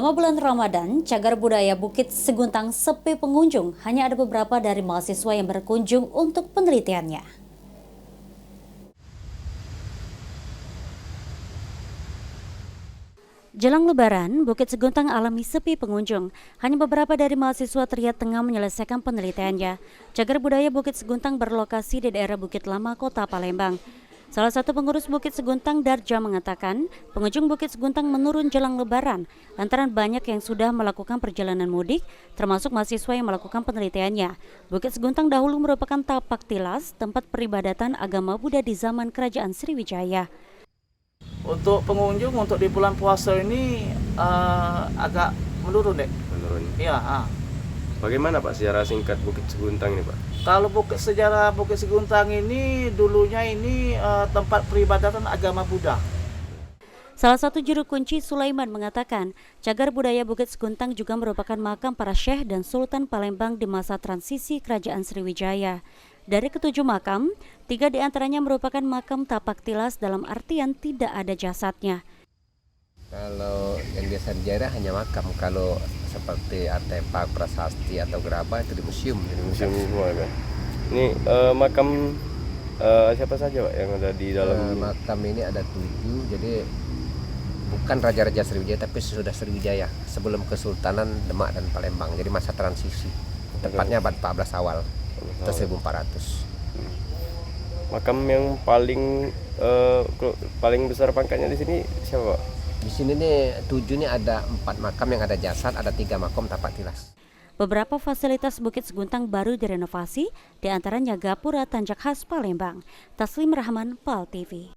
Selama bulan Ramadan, cagar budaya Bukit Seguntang sepi pengunjung. Hanya ada beberapa dari mahasiswa yang berkunjung untuk penelitiannya. Jelang Lebaran, Bukit Seguntang alami sepi pengunjung. Hanya beberapa dari mahasiswa terlihat tengah menyelesaikan penelitiannya. Cagar budaya Bukit Seguntang berlokasi di daerah Bukit Lama, Kota Palembang. Salah satu pengurus Bukit Seguntang, Darja, mengatakan pengunjung Bukit Seguntang menurun jelang Lebaran lantaran banyak yang sudah melakukan perjalanan mudik, termasuk mahasiswa yang melakukan penelitiannya. Bukit Seguntang dahulu merupakan tapak tilas, tempat peribadatan agama Buddha di zaman Kerajaan Sriwijaya. Untuk pengunjung untuk di bulan puasa ini agak menurun, Dek. Menurun. Iya. Bagaimana Pak secara singkat Bukit Seguntang ini Pak? Kalau sejarah Bukit Seguntang ini dulunya ini tempat peribadatan agama Buddha. Salah satu juru kunci Sulaiman mengatakan, cagar budaya Bukit Seguntang juga merupakan makam para syekh dan sultan Palembang di masa transisi Kerajaan Sriwijaya. Dari ketujuh makam, 3 diantaranya merupakan makam tapak tilas dalam artian tidak ada jasadnya. Kalau yang biasa di daerah hanya makam, kalau seperti artefak, prasasti atau gerabah itu di museum. Di museum semua kan? Ini makam siapa saja Pak yang ada di dalam ini? Makam ini ada 7, jadi bukan Raja-Raja Sriwijaya tapi sesudah Sriwijaya, sebelum Kesultanan Demak dan Palembang, jadi masa transisi. Tepatnya abad 14 awal atau 1400. Makam yang paling besar pangkatnya di sini siapa Pak? Di sini nih 7 nih ada 4 makam yang ada jasad, ada 3 makam tapak tilas. Beberapa fasilitas Bukit Seguntang baru direnovasi, diantaranya Gapura Tanjak Khas Palembang. Taslim Rahman, PAL TV.